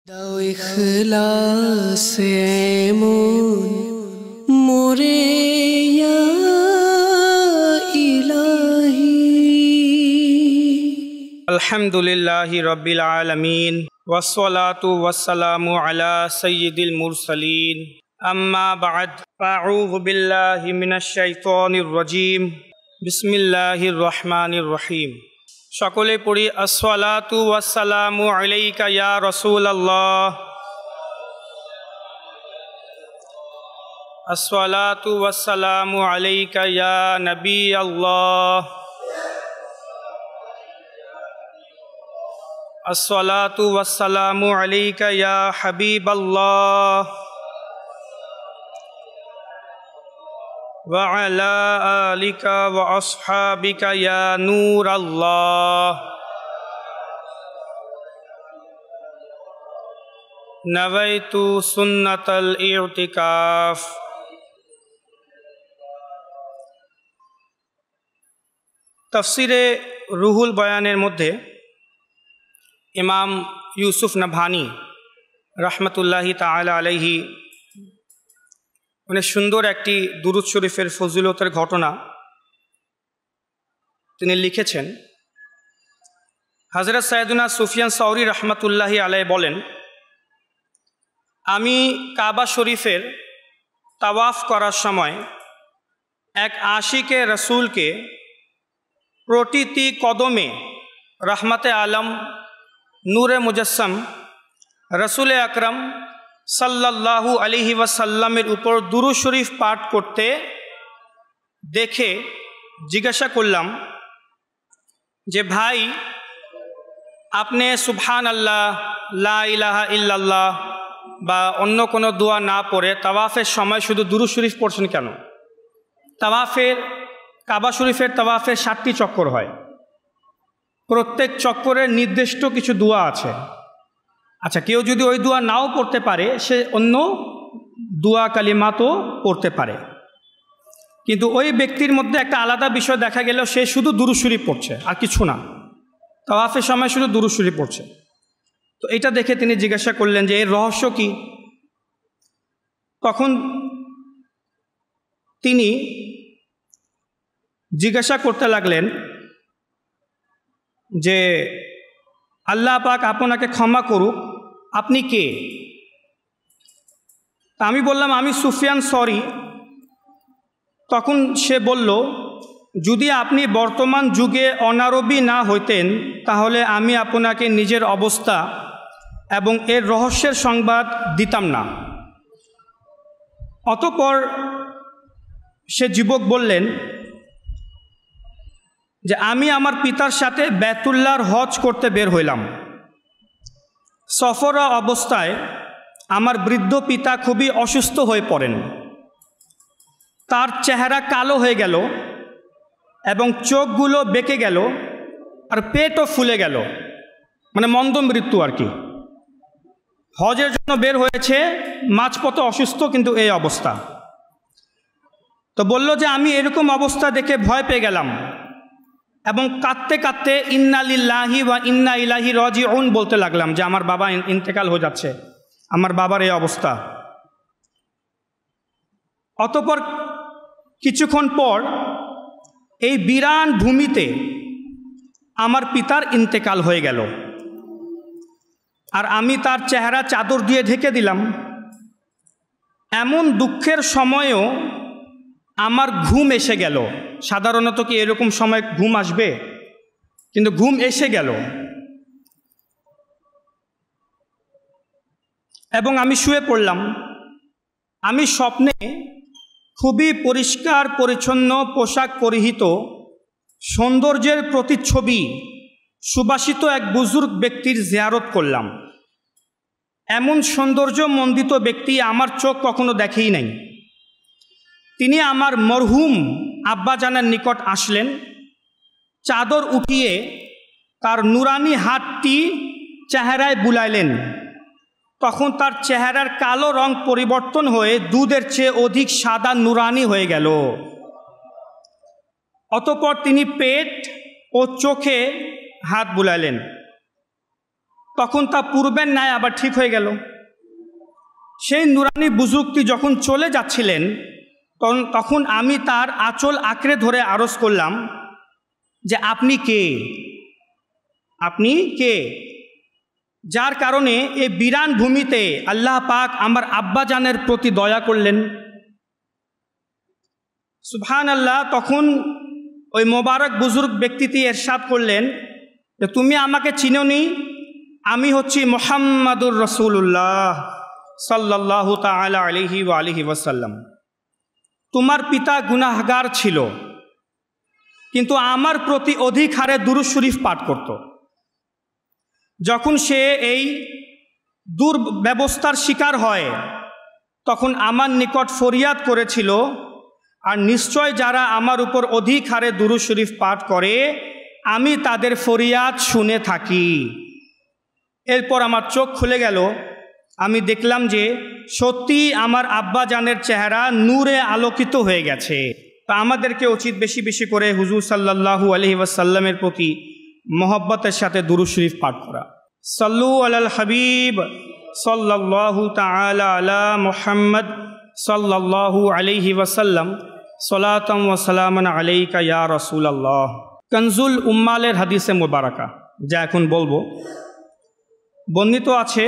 দাও ইখলাস এমন মোরে ইয়া ইলাহি। আলহামদুলিল্লাহি রাব্বিল আলামিন ওয়াসসালাতু ওয়াসসালামু আলা সাইয়্যিদিল মুরসালিন আম্মা বা'দ আউযু বিল্লাহি মিনাশ শাইতানির রাজীম বিসমিল্লাহির রহমানির রহিম। সকলে পড়ি আসসালাতু ওয়াসসালামু আলাইকা ইয়া রাসূলুল্লাহ, আসসালাতু ওয়াসসালামু আলাইকা ইয়া নবী আল্লাহ, আসসালাতু ওয়াসসালামু আলাইকা ইয়া হাবিবাল্লাহ ওয়া আলা আলিকা ওয়া আসহাবিকা ইয়া নূরাল্লাহ। নাওয়াইতু সুন্নাতাল ইতিকাফ। তাফসিরে রুহুল বয়ানের মধ্যে ইমাম ইউসুফ নাভানি রহমতুল্লাহি তাআলা আলাইহি অনেক সুন্দর একটি দুরূদ শরীফের ফজিলতের ঘটনা তিনি লিখেছেন। হযরত সাইয়েদুনা সুফিয়ান সাউরি রহমতুল্লাহি আলাইহি বলেন, আমি কাবা শরীফের তাওয়াফ করার সময় এক আশিকে রসুলকে প্রতিটি কদমে রহমতে আলম নূরে মুজাসসাম রসুল আকরম সাল্লাল্লাহু আলাইহি ওয়াসাল্লামের উপর দুরূদ শরীফ পাঠ করতে দেখে জিজ্ঞাসা করলাম যে ভাই, আপনি সুবহান আল্লাহ, লা ইলাহা ইল্লাল্লাহ বা অন্য কোনো দোয়া না পড়ে তাওয়াফের সময় শুধু দুরূদ শরীফ পড়ছেন কেন? কাবা শরীফের তাওয়াফের 7টি চক্কর হয়, প্রত্যেক চক্করের নির্দিষ্ট কিছু দোয়া আছে। আচ্ছা, কেউ যদি ওই দোয়া নাও পড়তে পারে, সে অন্য দোয়া কালিমাতও পড়তে পারে, কিন্তু ওই ব্যক্তির মধ্যে একটা আলাদা বিষয় দেখা গেল, সে শুধু দুরূদ শরীফ পড়ছে আর কিছু না, তাওয়াফের সময় শুধু দুরূদ শরীফ পড়ছে। তো এটা দেখে তিনি জিজ্ঞাসা করলেন যে এর রহস্য কি? তখন তিনি জিজ্ঞাসা করতে লাগলেন যে আল্লাহ পাক আপনাকে ক্ষমা করুক, আপনি কে? আমি বললাম, আমি সুফিয়ান সরি। তখন সে বলল, যদি আপনি বর্তমান যুগে অনারবি না হইতেন তাহলে আমি আপনাকে নিজের অবস্থা এবং এর রহস্যের সংবাদ দিতাম না। অতঃপর সে যুবক বললেন যে আমি আমার পিতার সাথে বাইতুল্লাহর হজ করতে বের হইলাম। সফর অবস্থায় আমার বৃদ্ধ পিতা খুবই অসুস্থ হয়ে পড়েন। তার চেহারা কালো হয়ে গেল এবং চোখগুলো বেঁকে গেল আর পেটও ফুলে গেল, মানে মন্দ মৃত্যু আর কি। হজের জন্য বের হয়েছে, মাঝপথে অসুস্থ, কিন্তু এই অবস্থা। তো বলল যে আমি এরকম অবস্থা দেখে ভয় পেয়ে গেলাম এবং কাঁদতে কাঁদতে ইন্না লিল্লাহি ওয়া ইন্না ইলাইহি রাজিউন বলতে লাগলাম যে আমার বাবা ইন্তেকাল হয়ে যাচ্ছে, আমার বাবার এই অবস্থা। অতঃপর কিছুক্ষণ পর এই বিরান ভূমিতে আমার পিতার ইন্তেকাল হয়ে গেল আর আমি তার চেহারা চাদর দিয়ে ঢেকে দিলাম। এমন দুঃখের সময়েও আমার ঘুম এসে গেল। সাধারণত কি এরকম সময় ঘুম আসবে? কিন্তু ঘুম এসে গেল এবং আমি শুয়ে পড়লাম। আমি স্বপ্নে খুবই পরিষ্কার পরিচ্ছন্ন পোশাক পরিহিত, সৌন্দর্যের প্রতিচ্ছবি সুবাসিত এক বুজুর্গ ব্যক্তির জিয়ারত করলাম। এমন সৌন্দর্যমণ্ডিত ব্যক্তি আমার চোখ কখনো দেখেই নাই। তিনি আমার মরহুম আব্বাজানের নিকট আসলেন, চাদর উঠিয়ে তার নুরানি হাতটি চেহারায় বুলাইলেন। তখন তার চেহারার কালো রং পরিবর্তন হয়ে দুধের চেয়ে অধিক সাদা নুরানি হয়ে গেল। অতঃপর তিনি পেট ও চোখে হাত বুলাইলেন। তখন তা পূর্বের ন্যায় আবার ঠিক হয়ে গেল। সেই নুরানি বুজুর্গটি যখন চলে যাচ্ছিলেন তখন আমি তার আঁচল আঁকড়ে ধরে আরজ করলাম যে আপনি কে, আপনি কে? যার কারণে এই বিরান ভূমিতে আল্লাহ পাক আমার আব্বাজানের প্রতি দয়া করলেন। সুবহানাল্লাহ। তখন ওই মোবারক বুজুর্গ ব্যক্তিটি ইরশাদ করলেন যে তুমি আমাকে চিনোনি, আমি হচ্ছি মুহাম্মাদুর রাসূলুল্লাহ সাল্লাল্লাহু তাআলা আলাইহি ওয়া আলিহি ওয়াসাল্লাম। তোমার পিতা গুনাহগার ছিল, কিন্তু আমার প্রতি অধিক হারে দুরূদ শরীফ পাঠ করত। যখন সে এই দুর্ব্যবস্থার শিকার হয় তখন আমার নিকট ফরিয়াদ করেছিল, আর নিশ্চয় যারা আমার উপর অধিক হারে দুরূদ শরীফ পাঠ করে আমি তাদের ফরিয়াদ শুনে থাকি। এরপর আমার চোখ খুলে গেল, আমি দেখলাম যে সত্যি আমার আব্বাজানের চেহারা নূরে আলোকিত হয়ে গেছে। তা আমাদেরকে উচিত বেশি বেশি করে হুজুর সাল্লাল্লাহু আলাইহি ওয়াসাল্লামের প্রতি মহব্বতের সাথে দুরূদ শরীফ পাঠ করা। সাল্লু আলাল হাবিব সাল্লাল্লাহু তাআলা আলা মুহাম্মদ সাল্লাল্লাহু আলাইহি ওয়াসাল্লাম সালাতাম ওয়া সালামান আলাইকা ইয়া রাসূলুল্লাহ। কনজুল উম্মালের হাদিসে মুবারাকা যা এখন বলবো, বর্ণিত আছে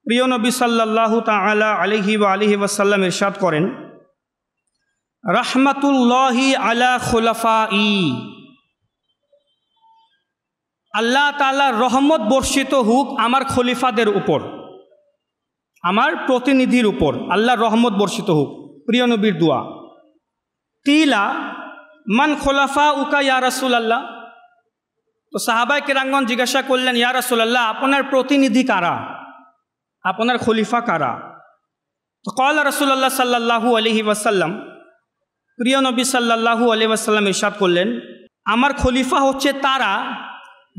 প্রিয় নবী সাল্লাল্লাহু তাআলা আলাইহি ওয়া আলিহি ওয়াসাল্লাম ইরশাদ করেন, রাহমাতুল্লাহি আলা খুলাফাই, আল্লাহ তাআলার রহমত বর্ষিত হোক আমার খলিফাদের উপর, আমার প্রতিনিধির উপর আল্লাহর রহমত বর্ষিত হোক। প্রিয় নবীর দোয়া। তিলা মান খোলাফা উকা ইয়া রাসূলুল্লাহ। তো সাহাবায়ে কেরামগণ জিজ্ঞাসা করলেন, ইয়া রাসূলুল্লাহ আপনার প্রতিনিধি কারা, আপনার খলিফা কারা? তো ক্বালা রাসূলুল্লাহ সাল্লাল্লাহু আলাইহি ওয়াসাল্লাম, প্রিয় নবী সাল্লাল্লাহু আলাইহি ওয়াসাল্লাম ইরশাদ করলেন, আমার খলিফা হচ্ছে তারা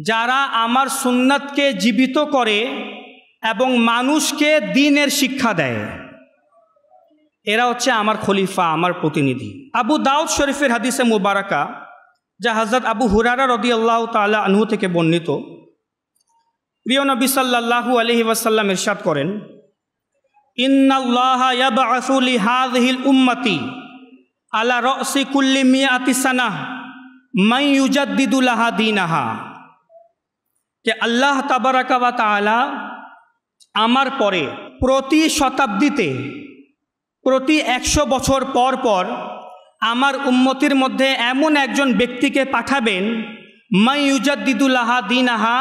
যারা আমার সুন্নাতকে জীবিত করে এবং মানুষকে দ্বীনের শিক্ষা দেয়, এরা হচ্ছে আমার খলিফা, আমার প্রতিনিধি। আবু দাউদ শরীফের হাদিসে মুবারাকা যা হযরত আবু হুরায়রা রাদিয়াল্লাহু তাআলা আনহু থেকে বর্ণিত, প্রিয় নবী সাল্লাল্লাহু আলাইহি ওয়াসাল্লাম ইরশাদ করেন, ইন্নাল্লাহা ইয়াবআসু লিহাযিহিল উম্মতি আলা রাসি কুল্লি মিয়াতি সানাহ মান ইউজাদ্দিদু লাহা দীনাহা। যে আল্লাহ তাবারাকা ওয়া তাআলা আমার পরে প্রতি শতাব্দীতে প্রতি 100 বছর পর পর আমার উম্মতির মধ্যে এমন একজন ব্যক্তিকে পাঠাবেন, মান ইউজাদ্দিদু লাহা দীনাহা,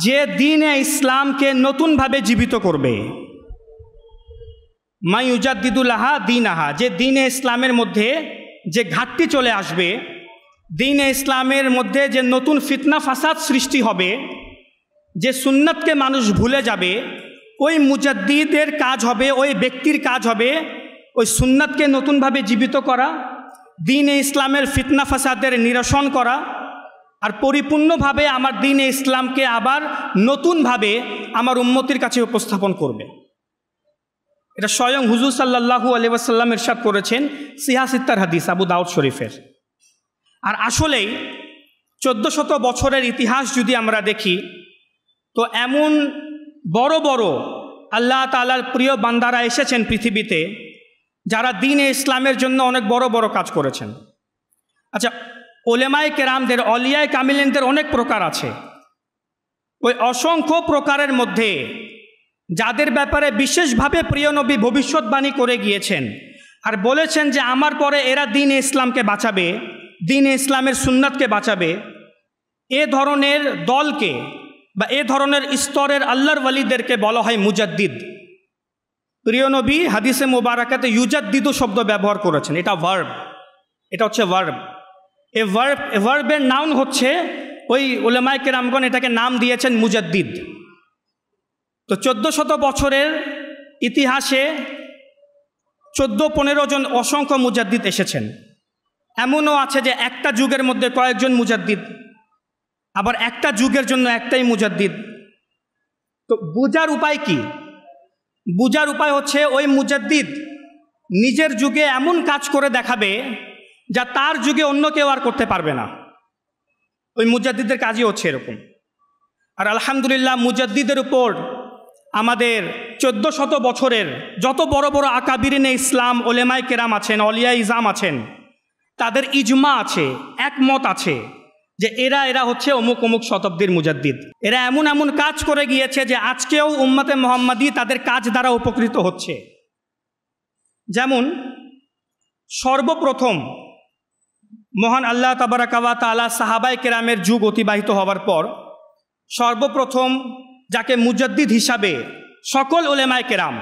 যে দ্বীনে ইসলামকে নতুনভাবে জীবিত করবে। মান ইউজাদ্দিদু লাহা দীনাহা, যে দ্বীনে ইসলামের মধ্যে যে ঘাটতি চলে আসবে, দ্বীনে ইসলামের মধ্যে যে নতুন ফিতনা ফাসাদ সৃষ্টি হবে, যে সুন্নাতকে মানুষ ভুলে যাবে, ওই মুজাদ্দিদের কাজ হবে, ওই ব্যক্তির কাজ হবে ওই সুন্নাতকে নতুনভাবে জীবিত করা, দ্বীনে ইসলামের ফিতনা ফাসাদের নিরসন করা, আর পরিপূর্ণভাবে আমার দ্বীনে ইসলামকে আবার নতুনভাবে আমার উম্মতির কাছে উপস্থাপন করবে। এটা স্বয়ং হুজুর সাল্লাল্লাহু আলাইহি ওয়াসাল্লাম ইরশাদ করেছেন, সিহাসিত্তার হাদিস আবু দাউদ শরীফের। আর আসলেই 1400 বছরের ইতিহাস যদি আমরা দেখি তো এমন বড় বড় আল্লাহ তাআলার প্রিয় বান্দারা এসেছেন পৃথিবীতে যারা দ্বীনে ইসলামের জন্য অনেক বড় বড় কাজ করেছেন। আচ্ছা, ওলেমায়ে কেরামদের, অলিয়ায়ে কামিলিনদের অনেক প্রকার আছে। ওই অসংখ্য প্রকারের মধ্যে যাদের ব্যাপারে বিশেষভাবে প্রিয় নবী ভবিষ্যৎবাণী করে গিয়েছেন আর বলেছেন যে আমার পরে এরা দ্বীনে ইসলামকে বাঁচাবে, দ্বীনে ইসলামের সুন্নাতকে বাঁচাবে, এ ধরনের দলকে বা এ ধরনের স্তরের আল্লাহর ওয়ালিদেরকে বলা হয় মুজাদ্দিদ। প্রিয় নবী হাদিসে মুবারাকাতে ইউজাদ্দিদু শব্দ ব্যবহার করেছেন, এটা ভার্ব, এটা হচ্ছে ভার্ব। এ ভার্বের নাউন হচ্ছে, ওই উলামায়ে কেরামগণ এটাকে নাম দিয়েছেন মুজাদ্দিদ। তো 1400 বছরের ইতিহাসে 14-15 জন অসংখ্য মুজাদ্দিদ এসেছেন। এমনও আছে যে একটা যুগের মধ্যে কয়েকজন মুজাদ্দিদ, আবার একটা যুগের জন্য একটাই মুজাদ্দিদ। তো বুঝার উপায় কি? বুঝার উপায় হচ্ছে ওই মুজাদ্দিদ নিজের যুগে এমন কাজ করে দেখাবে যা তার যুগে অন্য কেউ আর করতে পারবে না। ওই মুজাদ্দিদের কাজই হচ্ছে এরকম। আর আলহামদুলিল্লাহ মুজাদ্দিদের উপর আমাদের 1400 বছরের যত বড় বড় আকাবিরিনে ইসলাম ওলেমায়ে কেরাম আছেন, অলিয়া ইজাম আছেন, তাদের ইজমা আছে, একমত আছে যে এরা হচ্ছে অমুক অমুক শতাব্দীর মুজাদ্দিদ। এরা এমন এমন কাজ করে গিয়েছে যে আজকেও উম্মতে মুহাম্মাদি তাদের কাজ দ্বারা উপকৃত হচ্ছে। যেমন সর্বপ্রথম মহান আল্লাহ তাবারাকা ওয়া তাআলা সাহাবায়ে কেরামের যুগ অতিবাহিত হওয়ার পর সর্বপ্রথম যাকে মুজাদ্দিদ হিসাবে সকল উলেমায়ে কেরাম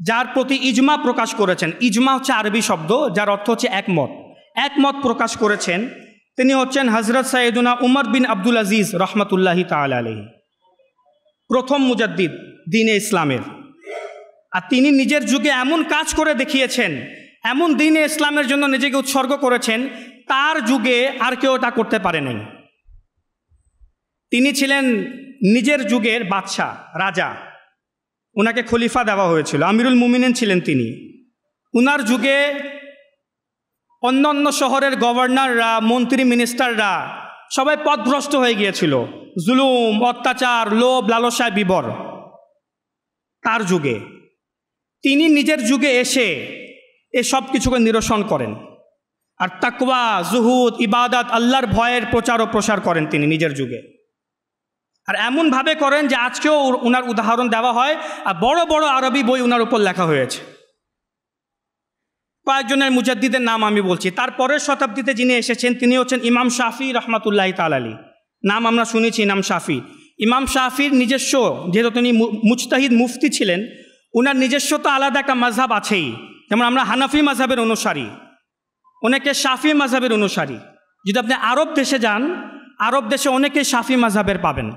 যার প্রতি ইজমা প্রকাশ করেছেন, ইজমা হচ্ছে আরবি শব্দ যার অর্থ হচ্ছে একমত, একমত প্রকাশ করেছেন, তিনি হচ্ছেন হযরত সাইয়েদুনা উমর বিন আব্দুল আজিজ রহমতুল্লাহি তাআলা আলাইহি, প্রথম মুজাদ্দিদ দ্বীনে ইসলামের। আর তিনি নিজের যুগে এমন কাজ করে দেখিয়েছেন, এমন দ্বীনে ইসলামের জন্য নিজেকে উৎসর্গ করেছেন, তার যুগে আর কেউ এটা করতে পারে নাই। তিনি ছিলেন নিজের যুগের বাদশাহ, রাজা, ওনাকে খলিফা দেওয়া হয়েছিল, আমিরুল মুমিনিন ছিলেন তিনি। উনার যুগে অন্য অন্য শহরের গভর্নররা, মন্ত্রী, মিনিস্টাররা সবাই পথভ্রষ্ট হয়ে গিয়েছিল, জুলুম, অত্যাচার, লোভ, লালসায় বিবর। তার যুগে তিনি নিজের যুগে এসে এসব কিছুকে নিরসন করেন আর তাকওয়া, জুহুদ, ইবাদত, আল্লাহর ভয়ের প্রচার ও প্রসার করেন তিনি নিজের যুগে। আর এমনভাবে করেন যে আজকেও ওনার উদাহরণ দেওয়া হয়, আর বড় বড় আরবি বই ওনার উপর লেখা হয়েছে। কয়েকজনের মুজাদ্দিদের নাম আমি বলছি। তারপরের শতাব্দীতে যিনি এসেছেন তিনি হচ্ছেন ইমাম শাফি রহমাতুল্লাহি তাআলা আলাইহি। নাম আমরা শুনেছি ইমাম শাফি। ইমাম শাফির নিজস্ব, যেহেতু তিনি মুজতাহিদ মুফতি ছিলেন, ওনার নিজস্ব তো আলাদা একটা মাযহাব আছেই। যেমন আমরা হানাফি মাযহাবের অনুসারী, অনেকে শাফি মাযহাবের অনুসারী। যদি আপনি আরব দেশে যান, আরব দেশে অনেকে শাফি মাযহাবের পাবেন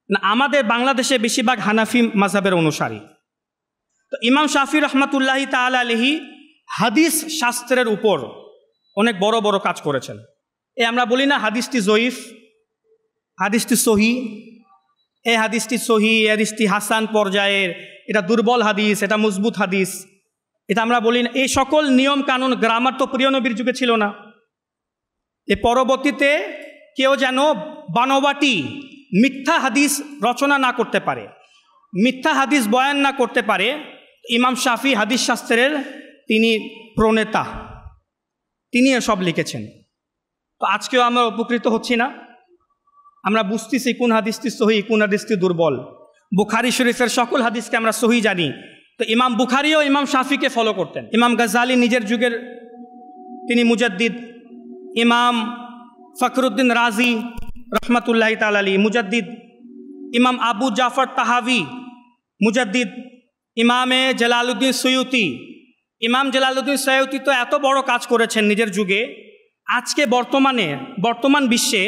না, আমাদের বাংলাদেশে বেশিরভাগ হানাফি মাযহাবের অনুসারী। তো ইমাম শাফি রহমাতুল্লাহি তাআলা আলাইহি হাদিস শাস্ত্রের উপর অনেক বড় বড় কাজ করেছেন। আমরা বলি না হাদিসটি জয়ীফ, হাদিসটি সহি, এই হাদিসটি সহি, হাদিসটি হাসান পর্যায়ের, এটা দুর্বল হাদিস, এটা মজবুত হাদিস, এটা আমরা বলি না। এই সকল নিয়ম কানুন, গ্রামার তো প্রিয় নবীর যুগে ছিল না। এ পরবর্তীতে কেউ যেন বানোয়াটি মিথ্যা হাদিস রচনা না করতে পারে, মিথ্যা হাদিস বয়ান না করতে পারে। ইমাম শাফি হাদিস শাস্ত্রের তিনি প্রণেতা, তিনি এসব লিখেছেন। তো আজকেও আমরা উপকৃত হচ্ছি না, আমরা বুঝতেছি কোন হাদিসটি সহি, কোন হাদিসটি দুর্বল। বুখারী শরীফের সকল হাদিসকে আমরা সহি জানি। তো ইমাম বুখারীও ইমাম শাফিকে ফলো করতেন। ইমাম গাজ্জালী নিজের যুগের তিনি মুজাদ্দিদ। ইমাম ফখরুদ্দিন রাজি রহমতুল্লাহি তাআলা আলাইহি মুজাদ্দিদ। ইমাম আবু জাফর তাহাবি মুজাদ্দিদ। ইমামে জালালউদ্দিন সুয়ুতি, ইমাম জালালউদ্দিন সুয়ুতি তো এত বড় কাজ করেছেন নিজের যুগে। আজকে বর্তমান বিশ্বে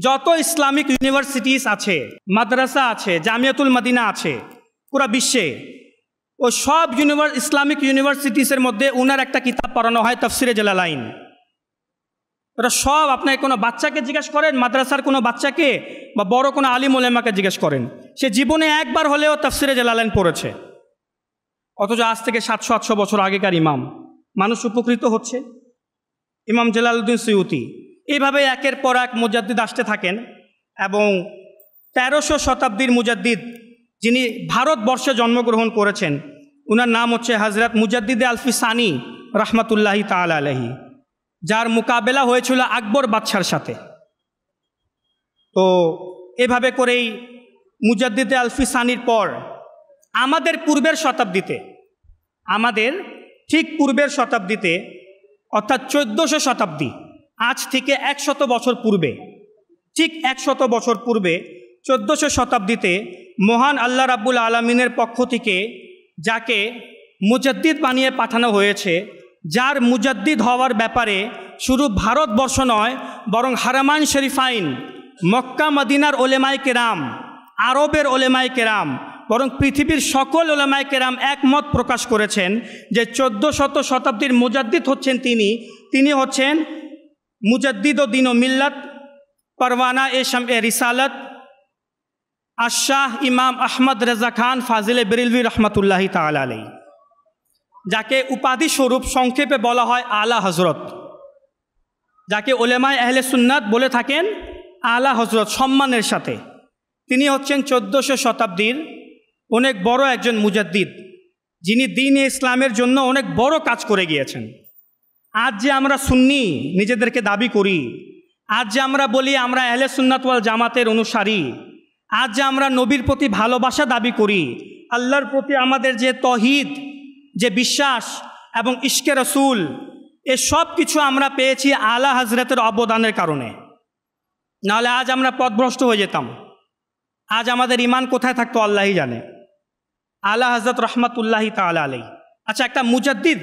যত ইসলামিক ইউনিভার্সিটিস আছে, মাদ্রাসা আছে, জামিয়াতুল মদিনা আছে পুরা বিশ্বে, ও সব ইসলামিক ইউনিভার্সিটিসের মধ্যে ওনার একটা কিতাব পড়ানো হয়, তাফসিরে জালালাইন। ওরা সব, আপনাকে কোনো বাচ্চাকে জিজ্ঞেস করেন, মাদ্রাসার কোনো বাচ্চাকে বা বড় কোনো আলিম ওলেমাকে জিজ্ঞেস করেন, সে জীবনে একবার হলেও তাফসিরে জালালাইন পড়েছে। অথচ আজ থেকে 700-800 বছর আগেকার ইমাম, মানুষ উপকৃত হচ্ছে। ইমাম জালালউদ্দিন সুয়ুতি, এইভাবে একের পর এক মুজাদ্দিদ আসতে থাকেন। এবং 1300 শতাব্দীর মুজাদ্দিদ যিনি ভারতবর্ষে জন্মগ্রহণ করেছেন, ওনার নাম হচ্ছে হযরত মুজাদ্দিদে আলফি সানি রহমতুল্লাহি তাআলা আলাইহি, যার মোকাবেলা হয়েছিল আকবর বাদশার সাথে। তো এভাবে করেই মুজাদ্দিদে আলফি সানির পর আমাদের ঠিক পূর্বের শতাব্দীতে, অর্থাৎ 1400 শতাব্দী, আজ থেকে 100 বছর পূর্বে, ঠিক 100 বছর পূর্বে 1400 শতাব্দীতে মহান আল্লাহ রাব্বুল আলামিনের পক্ষ থেকে যাকে মুজাদ্দিদ বানিয়ে পাঠানো হয়েছে, যার মুজাদ্দিদ হওয়ার ব্যাপারে শুধু ভারতবর্ষ নয়, বরং হারামাইন শরীফাইন, মক্কা মদিনার ওলেমায়ে কেরাম, আরবের ওলেমায়ে কেরাম, বরং পৃথিবীর সকল ওলেমায়ে কেরাম একমত প্রকাশ করেছেন যে 1400 শতাব্দীর মুজাদ্দিদ হচ্ছেন তিনি হচ্ছেন মুজাদ্দিদ ও দিন ও মিল্লাত, পরওয়ানা এ শামএ রিসালত, আশাহ ইমাম আহমদ রেজা খান ফাজিলে বেরেলভি রহমতুল্লাহি তাআলা আলাইহি, যাকে উপাধি স্বরূপ সংক্ষেপে বলা হয় আলা হজরত, যাকে ওলেমায়ে আহলে সুন্নাত বলে থাকেন আলা হজরত, সম্মানের সাথে। তিনি হচ্ছেন 1400 শতাব্দীর অনেক বড় একজন মুজাদ্দিদ, যিনি দ্বীন-এ ইসলামের জন্য অনেক বড় কাজ করে গিয়েছেন। আজ যে আমরা সুন্নি নিজেদেরকে দাবি করি, আজ যে আমরা বলি আমরা আহলে সুন্নাত ওয়াল জামাতের অনুসারী, আজ যে আমরা নবীর প্রতি ভালোবাসা দাবি করি, আল্লাহর প্রতি আমাদের যে তৌহিদ, যে বিশ্বাস এবং ইশকে রসুল, এ সব কিছু আমরা পেয়েছি আলা হজরতের অবদানের কারণে। নাহলে আজ আমরা পথভ্রষ্ট হয়ে যেতাম। আজ আমাদের ইমান কোথায় থাকতো আল্লাহই জানে। আলা হজরত রহমতুল্লাহি তাআলা আলাইহি। আচ্ছা, একটা মুজাদ্দিদ,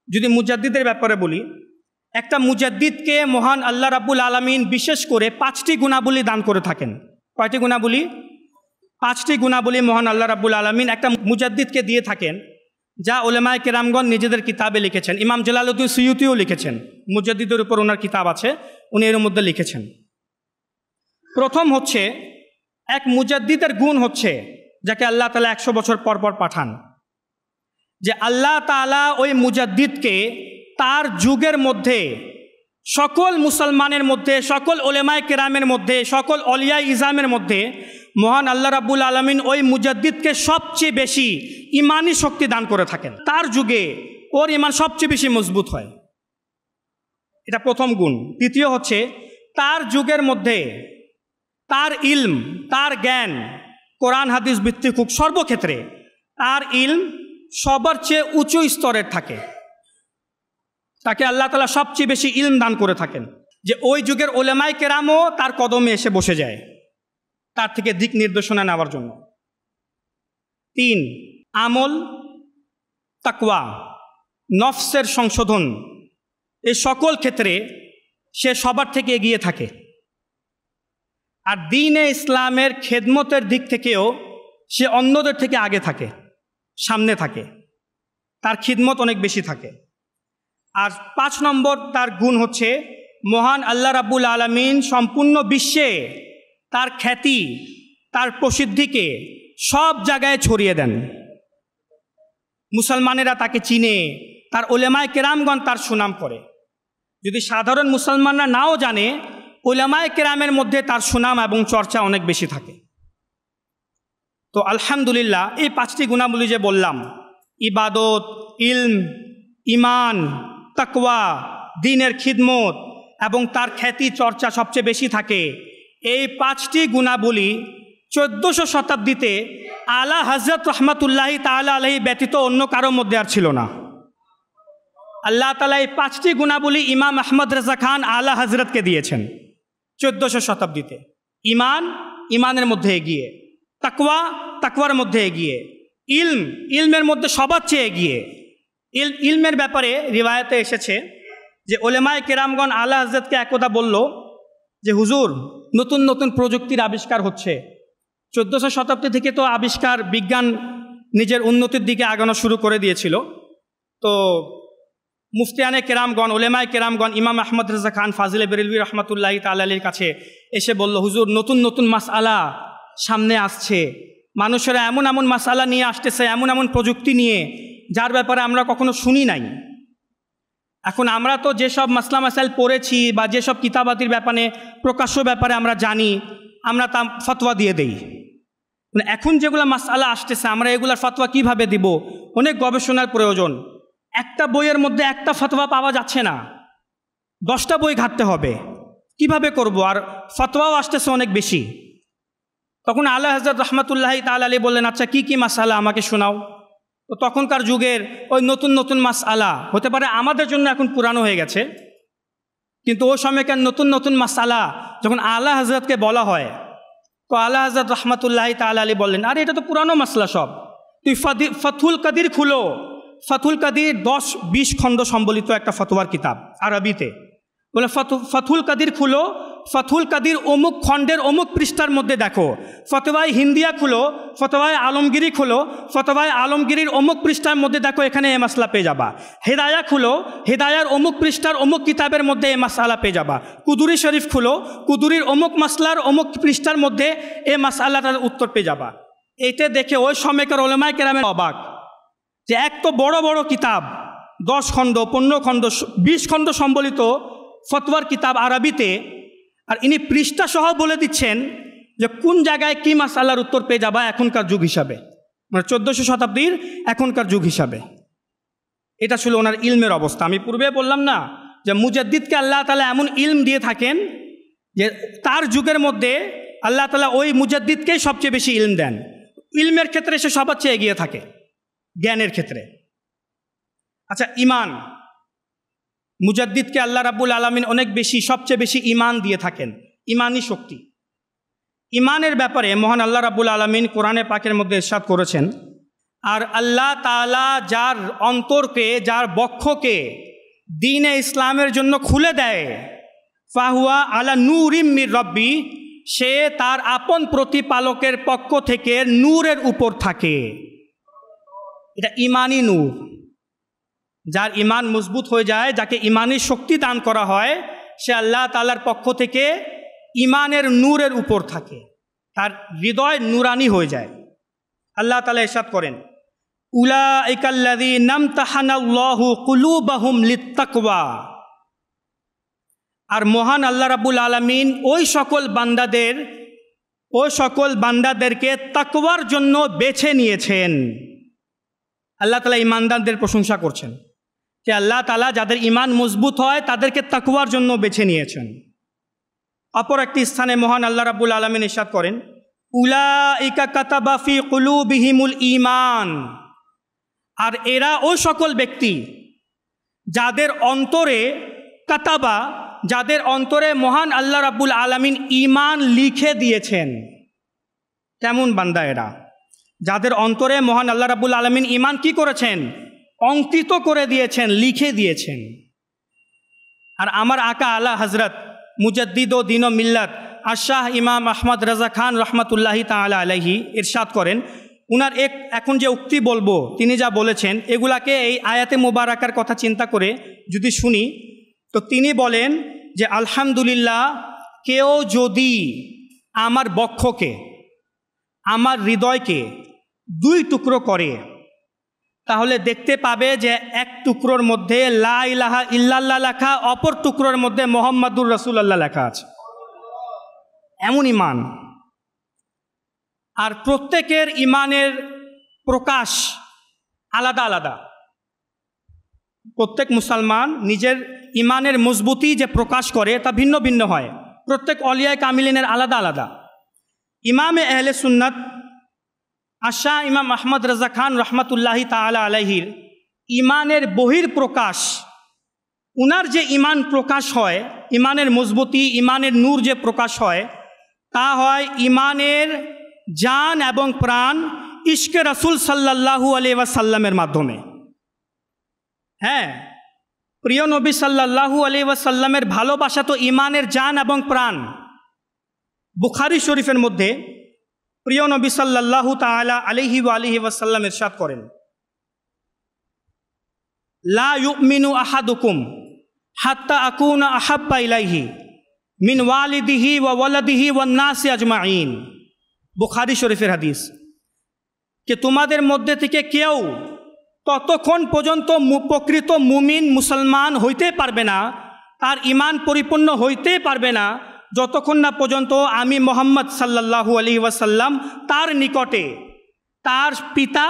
যদি মুজাদ্দিদের ব্যাপারে বলি, একটা মুজাদ্দিদকে মহান আল্লাহ রাব্বুল আলামিন বিশেষ করে 5টি গুণাবলী দান করে থাকেন। কয়টি গুণাবলী? 5টি গুণাবলী মহান আল্লাহ রাব্বুল আলামিন একটা মুজাদ্দিদকে দিয়ে থাকেন, যা উলামায়ে কেরামগণ নিজেদের কিতাবে লিখেছেন। ইমাম জালালউদ্দিন সুয়ুতিও লিখেছেন, মুজাদ্দিদের উপর ওনার কিতাব আছে, উনি এর মধ্যে লিখেছেন। প্রথম হচ্ছে, এক মুজাদ্দিদের গুণ হচ্ছে, যাকে আল্লাহ তাআলা 100 বছর পর পর পাঠান, যে আল্লাহ তাআলা ওই মুজাদ্দিদকে তার যুগের মধ্যে সকল মুসলমানের মধ্যে, সকল উলামায়ে কেরামের মধ্যে, সকল অলিয়ায়ে ইজামের মধ্যে মহান আল্লাহ রাব্বুল আলামিন ওই মুজাদ্দিদকে সবচেয়ে বেশি ইমানি শক্তি দান করে থাকেন। তার যুগে ওর ইমান সবচেয়ে বেশি মজবুত হয়, এটা প্রথম গুণ। দ্বিতীয় হচ্ছে, তার যুগের মধ্যে তার ইলম, তার জ্ঞান কোরআন হাদিস ভিত্তিক হোক, সর্বক্ষেত্রে তার ইলম সবার চেয়ে উঁচু স্তরের থাকে। তাকে আল্লাহ তাআলা সবচেয়ে বেশি ইলম দান করে থাকেন, যে ওই যুগের উলামায়ে কেরামও তার কদমে এসে বসে যায় তার থেকে দিক নির্দেশনা নেওয়ার জন্য। 3, আমল, তাকওয়া, নফসের সংশোধন, এই সকল ক্ষেত্রে সে সবার থেকে এগিয়ে থাকে। আর দ্বীন-এ ইসলামের খেদমতের দিক থেকেও সে অন্যদের থেকে আগে থাকে, সামনে থাকে, তার খিদমত অনেক বেশি থাকে। আর 5 নম্বর তার গুণ হচ্ছে, মহান আল্লাহ রাব্বুল আলামিন সম্পূর্ণ বিশ্বে তার খ্যাতি, তার প্রসিদ্ধিকে সব জায়গায় ছড়িয়ে দেন। মুসলমানেরা তাকে চিনে, তার উলামায়ে কেরামগণ তার সুনাম করে। যদি সাধারণ মুসলমানরা নাও জানে, উলামায়ে কেরামের মধ্যে তার সুনাম এবং চর্চা অনেক বেশি থাকে। তো আলহামদুলিল্লাহ, এই 5টি গুণাবলী যে বললাম, ইবাদত, ইলম, ইমান, তাকওয়া, দ্বীনের খিদমত এবং তার খ্যাতি চর্চা সবচেয়ে বেশি থাকে, এই 5টি গুণাবলী 1400 শতাব্দীতে আলা হযরত রহমতুল্লাহি তাআলা আলাইহি ব্যতীত অন্য কারো মধ্যে আর ছিল না। আল্লাহ তাআলা এই 5টি গুণাবলী ইমাম আহমদ রেজা খান আলা হযরতকে দিয়েছেন 1400 শতাব্দীতে। ইমান, ইমানের মধ্যে এগিয়ে; তাকওয়া, তাকওয়ার মধ্যে এগিয়ে; ইলম, ইলমের মধ্যে সবার চেয়ে এগিয়ে। ইলমের ব্যাপারে রিওয়ায়াতে এসেছে যে উলামায়ে কেরামগণ আলা হযরতকে একদা বলল যে, হুজুর, নতুন নতুন প্রযুক্তির আবিষ্কার হচ্ছে। 1400 শতাব্দী থেকে তো আবিষ্কার, বিজ্ঞান নিজের উন্নতির দিকে আগানো শুরু করে দিয়েছিল। তো মুফতিয়ানে কেরামগণ, উলামায়ে কেরামগণ ইমাম আহমদ রেজা খান ফাজিলে বেরেলভী রহমতুল্লাহি তাআলা আলাইহির কাছে এসে বলল, হুজুর, নতুন নতুন মাসআলা সামনে আসছে, মানুষেরা এমন এমন মাসআলা নিয়ে আসতেছে, এমন এমন প্রযুক্তি নিয়ে, যার ব্যাপারে আমরা কখনো শুনি নাই। এখন আমরা তো যেসব মাসলা মাসাইল পড়েছি বা যেসব কিতাবাতির ব্যাপারে, প্রকাশ্য ব্যাপারে আমরা জানি, আমরা তা ফতোয়া দিয়ে দেই। এখন যেগুলো মাসআলা আসতেছে, আমরা এগুলার ফতোয়া কিভাবে দিব? অনেক গবেষণার প্রয়োজন। একটা বইয়ের মধ্যে একটা ফতোয়া পাওয়া যাচ্ছে না, 10টা বই ঘাঁটতে হবে, কিভাবে করব? আর ফতোয়াও আসতেছে অনেক বেশি। তখন আলা হযরত রহমতুল্লাহি তাআলা আলাইহি বললেন, আচ্ছা, কি কি মাসআলা আমাকে শোনাও। তো তখনকার যুগের ওই নতুন নতুন মাসআলা হতে পারে আমাদের জন্য এখন পুরানো হয়ে গেছে, কিন্তু ওই সময়কার নতুন নতুন মাসআলা যখন আলা হযরতকে বলা হয়, তো আলা হযরত রহমতুল্লাহি তাআলা আলাইহি বললেন, আরে এটা তো পুরানো মাসলা সব, তুই ফাথুল কাদির খুলো। ফাথুল কাদির 10-20 খণ্ড সম্বলিত একটা ফতোয়ার কিতাব আরবিতে। বলে, ফাথুল কাদির খুলো, ফাথুল কাদির অমুক খণ্ডের অমুক পৃষ্ঠার মধ্যে দেখো। ফতোয়ায় হিন্দিয়া খুলো, ফতোয়ায় আলমগিরি খুলো, ফতোয়ায় আলমগিরির অমুক পৃষ্ঠার মধ্যে দেখো, এখানে এ মাসলা পেয়ে যাবা। হেদায়া খুলো, হেদায়ার অমুক পৃষ্ঠার অমুক কিতাবের মধ্যে এ মাসআলা পেয়ে যাবা। কুদুরি শরীফ খুলো, কুদুরির অমুক মাসলার অমুক পৃষ্ঠার মধ্যে এ মাসআলাটার উত্তর পেয়ে যাবা। এইটা দেখে ওই সময়কার উলামায়ে কেরামের অবাক, যে এক তো বড় বড় কিতাব, 10 খণ্ড, 15 খণ্ড, 20 খণ্ড সম্বলিত ফতোয়ার কিতাব আরবিতে, আর ইনি পৃষ্ঠা সহ বলে দিচ্ছেন যে কোন জায়গায় কি মাসআলার উত্তর পেয়ে যাবা এখনকার যুগ হিসাবে, মানে 1400 শতাব্দীর এখনকার যুগ হিসাবে। এটা ছিল ওনার ইলমের অবস্থা। আমি পূর্বে বললাম না যে মুজাদ্দিদকে আল্লাহ তাআলা এমন ইলম দিয়ে থাকেন যে তার যুগের মধ্যে আল্লাহ তাআলা ওই মুজাদ্দিদকেই সবচেয়ে বেশি ইলম দেন। ইলমের ক্ষেত্রে সে সবার চেয়ে এগিয়ে থাকে, জ্ঞানের ক্ষেত্রে। আচ্ছা, ইমান, মুজাদ্দিদকে আল্লাহ রাব্বুল আলামিন অনেক বেশি, সবচেয়ে বেশি ইমান দিয়ে থাকেন, ইমানি শক্তি। ইমানের ব্যাপারে মহান আল্লাহ রাব্বুল আলামিন কোরআনে পাকের মধ্যে ইরশাদ করেছেন, আর আল্লাহ তাআলা যার অন্তরকে, যার বক্ষকে দ্বীনে ইসলামের জন্য খুলে দেয়, ফাহুয়া আলা নূরিম মির রব্বি, সে তার আপন প্রতিপালকের পক্ষ থেকে নূরের উপর থাকে। এটা ইমানি নূর। যার ইমান মজবুত হয়ে যায়, যাকে ইমানি শক্তি দান করা হয়, সে আল্লাহ তাআলার পক্ষ থেকে ইমানের নূরের উপর থাকে, তার হৃদয় নূরানি হয়ে যায়। আল্লাহ তাআলা ইরশাদ করেন, উলাইকাল্লাযীনা ইমতাহানাল্লাহু কুলুবাহুম লিত্তাকওয়া। আর মহান আল্লাহ রাব্বুল আলামিন ওই সকল বান্দাদেরকে তাকওয়ার জন্য বেছে নিয়েছেন। আল্লাহ তাআলা ঈমানদারদের প্রশংসা করছেন যে আল্লাহ তাআলা যাদের ঈমান মজবুত হয় তাদেরকে তাকওয়ার জন্য বেছে নিয়েছেন। অপর একটি স্থানে মহান আল্লাহ রাব্বুল আলামিন ইরশাদ করেন, উলাইকা কাতাবা ফি কুলুবিহিমুল ঈমান। আর এরা ওই সকল ব্যক্তি যাদের অন্তরে কাতাবা, যাদের অন্তরে মহান আল্লাহ রাব্বুল আলামিন ঈমান লিখে দিয়েছেন। কেমন বান্দা এরা? যাদের অন্তরে মহান আল্লাহ রাব্বুল আলামিন ঈমান কি করেছেন? অঙ্কিত করে দিয়েছেন, লিখে দিয়েছেন। আর আমার আকা আলা হযরত মুজাদ্দিদ ও দ্বীন ও মিল্লাত আশাহ ইমাম আহমদ রাজা খান রহমাতুল্লাহি তাআলা আলাইহি ইরশাদ করেন, উনার এখন যে উক্তি বলবো, তিনি যা বলেছেন এগুলাকে এই আয়াতে মুবারাকার কথা চিন্তা করে যদি শুনি, তো তিনি বলেন যে আলহামদুলিল্লাহ, কেউ যদি আমার বক্ষকে, আমার হৃদয়কে 2 টুকরো করে, তাহলে দেখতে পাবে যে এক টুকরোর মধ্যে লা ইলাহা ইল্লাল্লাহ লেখা, অপর টুকরোর মধ্যে মুহাম্মাদুর রাসূলুল্লাহ লেখা আছে। এমন ঈমান। আর প্রত্যেকের ঈমানের প্রকাশ আলাদা আলাদা। প্রত্যেক মুসলমান নিজের ঈমানের মজবুতি যে প্রকাশ করে তা ভিন্ন ভিন্ন হয়। প্রত্যেক অলিয়ায়ে কামিলিনের আলাদা আলাদা। ইমামে আহলে সুন্নাত আশা ইমাম আহমদ রাজা খান রহমাতুল্লাহি তাআলা আলাইহির ঈমানের বহির প্রকাশ, উনার যে ঈমান প্রকাশ হয়, ঈমানের মজবুতি, ঈমানের নূর যে প্রকাশ হয়, তা হয় ঈমানের জান এবং প্রাণ ইশকে রাসূল সাল্লাল্লাহু আলাইহি ওয়াসাল্লামের মাধ্যমে। হ্যাঁ, প্রিয় নবী সাল্লাল্লাহু আলাইহি ওয়াসাল্লামের ভালোবাসা তো ঈমানের জান এবং প্রাণ। বুখারী শরীফের মধ্যে প্রিয় নবী সাল্লাল্লাহু তাআলা আলাইহি ওয়া আলিহি ওয়াসাল্লাম ইরশাদ করেন, লা ইউমিনু আহাদুকুম হাত্তা আকুনা আহাব্বা ইলাইহি মিন ওয়ালিদিহি ওয়া ওয়ালাদিহি ওয়ান নাসি আজমাইন। বুখারী শরীফের হাদিস, যে তোমাদের মধ্যে থেকে কেউ ততক্ষণ পর্যন্ত প্রকৃত মুমিন মুসলমান হইতে পারবে না, তার ঈমান পরিপূর্ণ হইতে পারবে না, যতক্ষণ না পর্যন্ত আমি মুহাম্মদ সাল্লাল্লাহু আলাইহি ওয়াসাল্লাম তার নিকটে তার পিতা,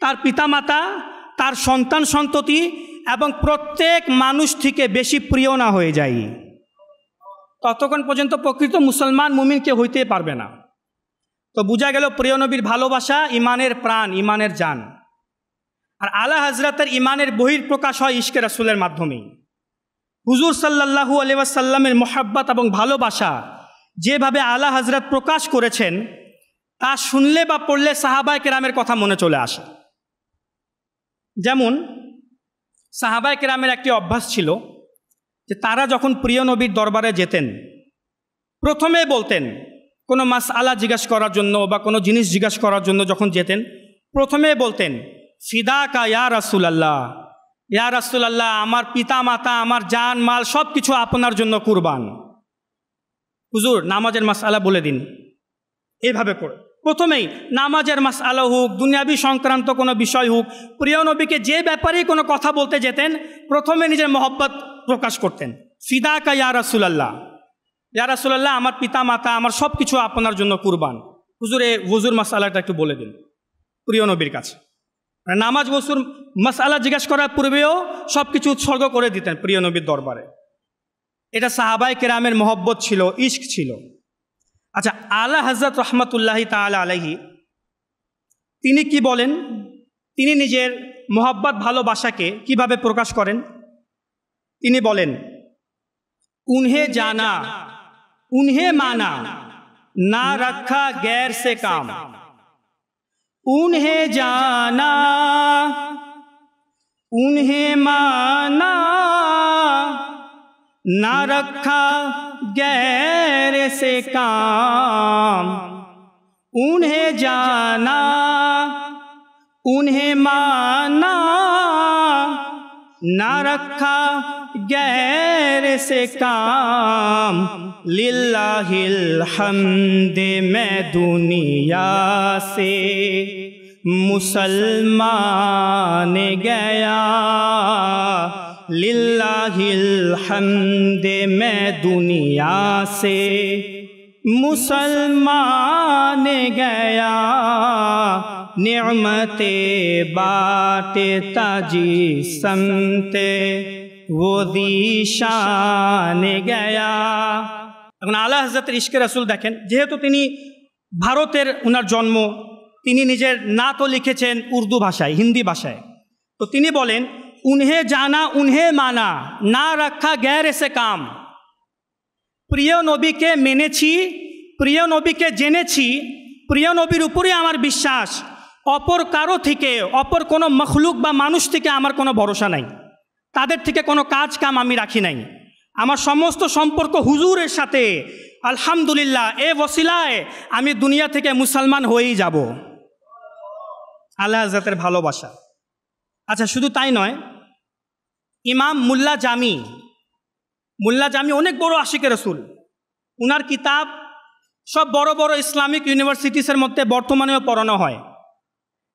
তার পিতামাতা, তার সন্তান সন্ততি এবং প্রত্যেক মানুষ থেকে বেশি প্রিয় না হয়ে যাই, ততক্ষণ পর্যন্ত প্রকৃত মুসলমান মুমিন কেউ হইতে পারবে না। তো বোঝা গেল প্রিয় নবীর ভালোবাসা ঈমানের প্রাণ, ঈমানের জান। আর আলা হযরতের ঈমানের বহির প্রকাশ হয় ইশকে রাসূলের মাধ্যমেই। হুজুর সাল্লাল্লাহু আলাইহি ওয়াসাল্লামের মোহাব্বত এবং ভালোবাসা যেভাবে আলা হযরত প্রকাশ করেছেন, তা শুনলে বা পড়লে সাহাবায়ে কেরামের কথা মনে চলে আসে। যেমন সাহাবায়ে কেরামের একটি অভ্যাস ছিল যে তারা যখন প্রিয় নবীর দরবারে যেতেন, প্রথমে বলতেন, কোনো মাসআলা জিজ্ঞাসা করার জন্য বা কোনো জিনিস জিজ্ঞাসা করার জন্য যখন যেতেন, প্রথমে বলতেন, ফিদাকা ইয়া রাসূলুল্লাহ, ইয়া রাসূলুল্লাহ, আমার পিতা মাতা, আমার জান মাল সব কিছু আপনার জন্য কুরবান। হুজুর নামাজের মাসআলা বলে দিন। এইভাবে করে প্রথমেই নামাজের মাসআলা হোক, দুনিয়াবি সংক্রান্ত কোনো বিষয় হোক, প্রিয় নবীকে যে ব্যাপারেই কোনো কথা বলতে যেতেন, প্রথমে নিজের মহব্বত প্রকাশ করতেন, ফিদাকা ইয়া রাসূলুল্লাহ। ইয়া রাসূলুল্লাহ, আমার পিতা মাতা, আমার সব কিছু আপনার জন্য কুরবান। হুজুর এই ওযুর মাসআলাটা একটু বলে দিন প্রিয় নবীর কাছে। নামাজ ওযুর মাসআলা জিজ্ঞাসা করার পূর্বেও সব কিছু উৎসর্গ করে দিতেন প্রিয় নবীর দরবারে। এটা সাহাবায়ে কেরামের মহব্বত ছিল, ইশক ছিল। আচ্ছা, আলা হযরত রহমাতুল্লাহি তাআলা আলাইহি তিনি কি বলেন, তিনি নিজের মহব্বত ভালোবাসাকে কিভাবে প্রকাশ করেন? তিনি বলেন, উन्हें जाना उन्हें माना ना रखा गैर से काम। उन्हें जाना उन्हें माना ना रखा गैर से काम। उन्हें जाना उन्हें माना ना रखा गैर से काम। लिल्लाहिल हम्द मैं दुनिया से मुसलमान गया। लिल्लाहिल हम्द मैं दुनिया से मुसलमान गया। निअमते बाटे ताजी समते वो दीशान गया। এখন আলা হযরতের ইশকে রাসূল দেখেন, যেহেতু তিনি ভারতের উনার জন্ম, তিনি নিজের নাতও লিখেছেন উর্দু ভাষায়, হিন্দি ভাষায়। তো তিনি বলেন, উन्हें जाना उन्हें माना না রাখা গैर से काम। প্রিয় নবীকে মেনেছি, প্রিয় নবীকে জেনেছি, প্রিয় নবীর উপরই আমার বিশ্বাস। অপর কারো থেকে, অপর কোনো মখলুক বা মানুষ থেকে আমার কোনো ভরসা নাই, তাদের থেকে কোনো কাজ কাম আমি রাখি নাই। আমার সমস্ত সম্পর্ক হুজুরের সাথে। আলহামদুলিল্লাহ, এ ওসিলায় আমি দুনিয়া থেকে মুসলমান হয়েই যাব। আলা হযরতের ভালোবাসা। আচ্ছা, শুধু তাই নয়, ইমাম মুল্লা জামি অনেক বড় আশিকে রসুল। উনার কিতাব সব বড় বড় ইসলামিক ইউনিভার্সিটিসের মধ্যে বর্তমানেও পড়ানো হয়।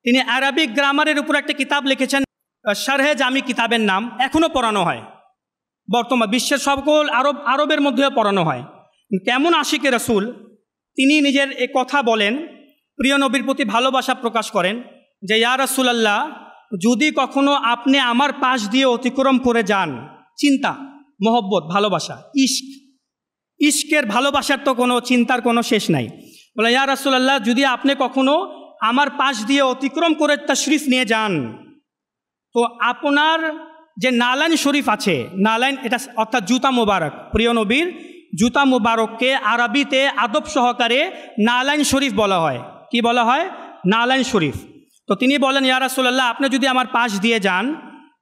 তিনি আরবিক গ্রামারের উপর একটা কিতাব লিখেছেন, শারহে জামি কিতাবের নাম, এখনও পড়ানো হয়। বর্তমান বিশ্বের সকল আরবের মধ্যেও পড়ানো হয়। কেমন আশিকে রসুল, তিনি নিজের এ কথা বলেন, প্রিয় নবীর প্রতি ভালোবাসা প্রকাশ করেন যে, ইয়া রাসূলুল্লাহ, যদি কখনো আপনি আমার পাশ দিয়ে অতিক্রম করে যান, চিন্তা, মহব্বত, ভালোবাসা, ইশকের ভালোবাসার তো কোনো চিন্তার কোনো শেষ নাই। বলে, ইয়া রাসূলুল্লাহ, যদি আপনি কখনো আমার পাশ দিয়ে অতিক্রম করে তাশরিফ নিয়ে যান, তো আপনার যে নালাইন শরীফ আছে, নালাইন এটা অর্থাৎ জুতা মুবারক, প্রিয় নবীর জুতা মুবারককে আরবিতে আদব সহকারে নালাইন শরীফ বলা হয়। কি বলা হয়? নালাইন শরীফ। তো তিনি বলেন, ইয়া রাসূলুল্লাহ, আপনি যদি আমার পাশ দিয়ে যান,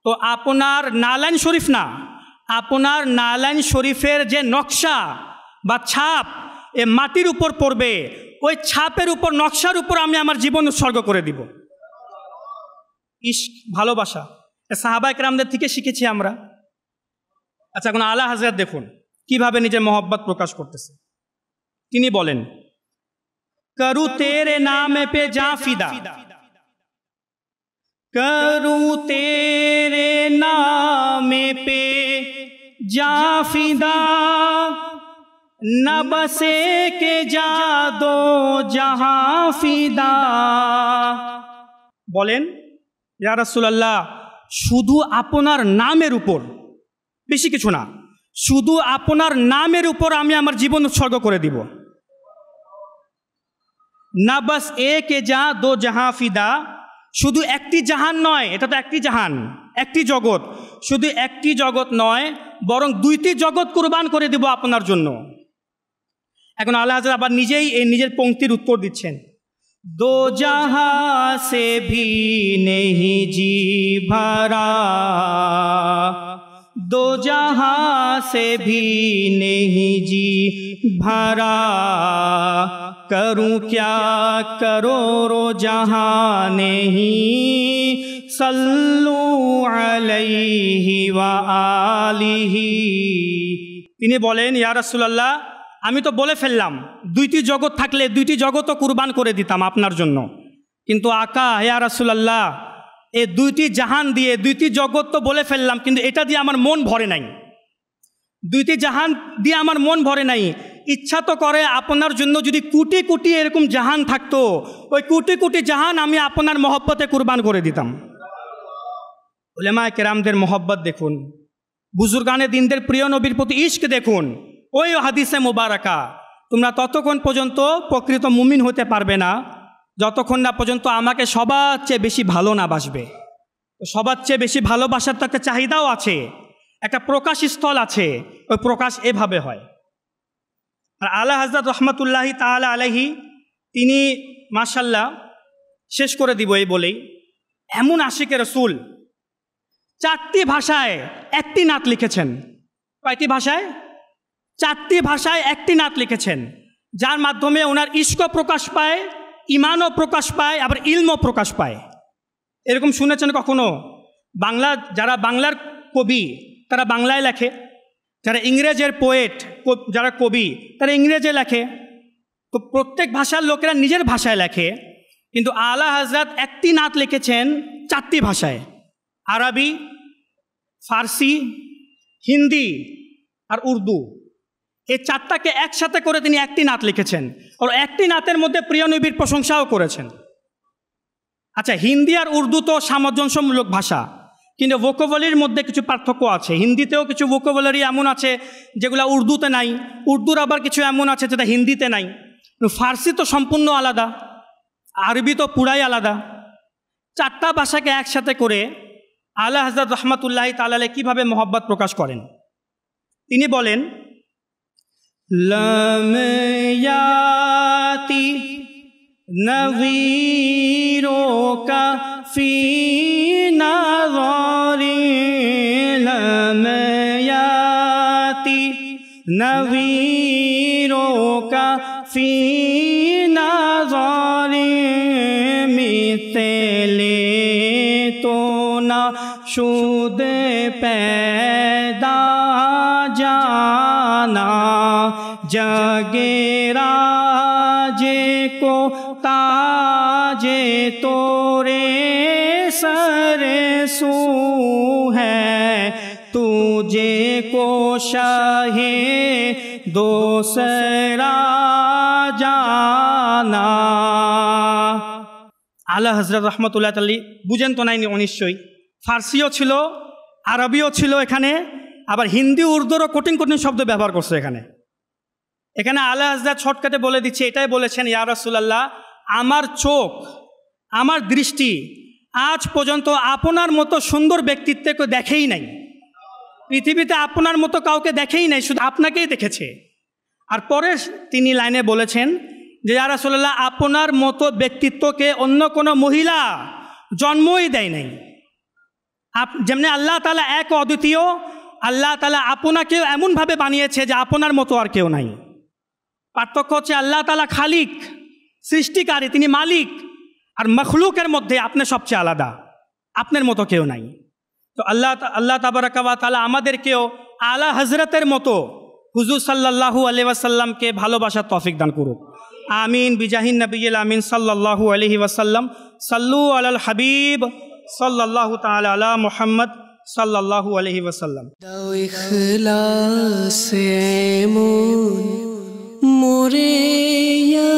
তো আপনার নালাইন শরীফ না, আপনার নালাইন শরীফের যে নকশা বা ছাপ এ মাটির উপর পড়বে, ওই ছাপের উপর, নকশার উপর আমি আমার জীবন উৎসর্গ করে দিব। ইশক, ভালোবাসা, সাহাবায়ে কেরামদের থেকে শিখেছি আমরা। আচ্ছা, এখন আলা হযরত দেখুন কিভাবে নিজের মহব্বত প্রকাশ করতেছে। তিনি বলেন, করু তেরে নামে পে যা ফিদা, করু তেরে নামে পে যা ফিদা, না বসে কে যা দো জাহাঁ ফিদা। বলেন, ইয়া রাসূলুল্লাহ, শুধু আপনার নামের উপর, বেশি কিছু না, শুধু আপনার নামের উপর আমি আমার জীবন উৎসর্গ করে দিব। না বাস এক যা দো জাহাঁ ফিদা, শুধু একটি জাহান নয়, এটা তো একটি জাহান, একটি জগৎ, শুধু একটি জগৎ নয়, বরং দুইটি জগৎ কুরবান করে দিব আপনার জন্য। এখন আল্লাহ হযরত আবার নিজেই এই নিজের পংক্তির উত্তর দিচ্ছেন, দো জাহাঁ সে ভি নেহি জি ভরা, दो जहां से भी नहीं जी भरा, करूं क्या करोड़ों जहां नहीं, सल्लू अलैहि व आलिहि। তিনি বলেন, ইয়া রাসূলুল্লাহ, আমি তো বলে ফেললাম দুইটি জগৎ থাকলে দুইটি জগৎও কুরবান করে দিতাম আপনার জন্য, কিন্তু আকা ইয়া রাসূলুল্লাহ, এই দুইটি জাহান দিয়ে দুইটি জগৎ তো বলে ফেললাম, কিন্তু এটা দিয়ে আমার মন ভরে নাই। দুইটি জাহান দিয়ে আমার মন ভরে নাই, ইচ্ছা তো করে আপনার জন্য যদি কোটি কোটি এরকম জাহান থাকতো, ওই কোটি কোটি জাহান আমি আপনার মহব্বতে কুরবান করে দিতাম। উলেমায়ে কেরামদের মহব্বত দেখুন, বুজুর্গানে দিনদের প্রিয় নবীর প্রতি ইশক দেখুন। ওই হাদিসে মুবারাকা, তোমরা ততক্ষণ পর্যন্ত প্রকৃত মুমিন হতে পারবে না যতক্ষণ না পর্যন্ত আমাকে সবার চেয়ে বেশি ভালো না বাসবে। সবার চেয়ে বেশি ভালোবাসার তো একটা চাহিদাও আছে, একটা প্রকাশ স্থল আছে, ওই প্রকাশ এভাবে হয়। আর আলা হযরত রহমতুল্লাহি তাআলা আলাইহি তিনি মাশাল্লাহ, শেষ করে দিব এই বলেই, এমন আশিকে রাসূল 4টি ভাষায় একটি নাত লিখেছেন। কয়টি ভাষায়? 4টি ভাষায় একটি নাত লিখেছেন, যার মাধ্যমে ওনার ইশকও প্রকাশ পায়, ইমানও প্রকাশ পায়, আবার ইলমও প্রকাশ পায়। এরকম শুনেছেন কখনো? যারা বাংলার কবি তারা বাংলায় লেখে, যারা ইংরেজের পোয়েট, যারা কবি তারা ইংরেজে লেখে। তো প্রত্যেক ভাষার লোকেরা নিজের ভাষায় লেখে, কিন্তু আলা হযরত একটি নাত লিখেছেন 4টি ভাষায়, আরবি, ফার্সি, হিন্দি আর উর্দু। এই 4টাকে একসাথে করে তিনি একটি নাত লিখেছেন, আর একটি নাতের মধ্যে প্রিয় নবীর প্রশংসাও করেছেন। আচ্ছা, হিন্দি আর উর্দু তো সামঞ্জস্যমূলক ভাষা, কিন্তু ভোকাবুলারির মধ্যে কিছু পার্থক্য আছে। হিন্দিতেও কিছু ভোকাবুলারি এমন আছে যেগুলো উর্দুতে নাই, উর্দুর আবার কিছু এমন আছে যেটা হিন্দিতে নাই। ফার্সি তো সম্পূর্ণ আলাদা, আরবি তো পুরাই আলাদা। 4টা ভাষাকে একসাথে করে আলা হযরত রহমতুল্লাহি তাআলা আলাইহি কীভাবে মহব্বত প্রকাশ করেন? তিনি বলেন, লাম ইয়াতি নযীরো কা ফি নাযারি, লাম ইয়াতি নযীরো কা ফি নাযারি, মিথলে তো না শুদ पैदा जाना, जगे राजे को ताजे तोरे सरे सू है, तुझे को शाहे दोसरा जाना। আলা হযরত রহমতুল্লাহ তাআলা বুঝেন তো নাই নিশ্চয়ই, ফার্সিও ছিল, আরবিও ছিল এখানে, আবার হিন্দি উর্দুরও কঠিন কঠিন শব্দ ব্যবহার করছে এখানে। এখানে আলা হযরত শর্টকাটে বলে দিচ্ছে, এটাই বলেছেন, ইয়া রাসূলুল্লাহ, আমার চোখ, আমার দৃষ্টি আজ পর্যন্ত আপনার মতো সুন্দর ব্যক্তিত্বকে দেখেই নাই, পৃথিবীতে আপনার মতো কাউকে দেখেই নাই, শুধু আপনাকেই দেখেছে। আর পরে তিনি লাইনে বলেছেন যে, ইয়া রাসূলুল্লাহ, আপনার মতো ব্যক্তিত্বকে অন্য কোনো মহিলা জন্মই দেয় নাই। যেমনি আল্লাহ তাআলা এক অদ্বিতীয়, আল্লাহ তাআলা আপনাকেও এমনভাবে বানিয়েছে যে আপনার মতো আর কেউ নাই। পার্থক্য হচ্ছে আল্লাহ তাআলা খালিক, সৃষ্টিকারী, তিনি মালিক, আর মখলুকের মধ্যে আপনি সবচেয়ে আলাদা, আপনার মতো কেউ নাই। তো আল্লাহ তাবারাকা ওয়া তাআলা আমাদেরকেও আলা হযরতের মতো হুজুর সাল্লাল্লাহু আলাইহি ওয়াসাল্লামকে ভালোবাসার তৌফিক দান করুক। আমিন বিজাহিন নবিয়্যিল আমিন সাল্লাল্লাহু আলাইহি ওয়াসাল্লাম। সাল্লু আলাল হাবিব সাল্লাল্লাহু তাআলা আলা মুহাম্মদ সাল্লাল্লাহু আলাইহি ওয়াসাল্লাম। দাও ইখলাস এমন মোরে ইয়া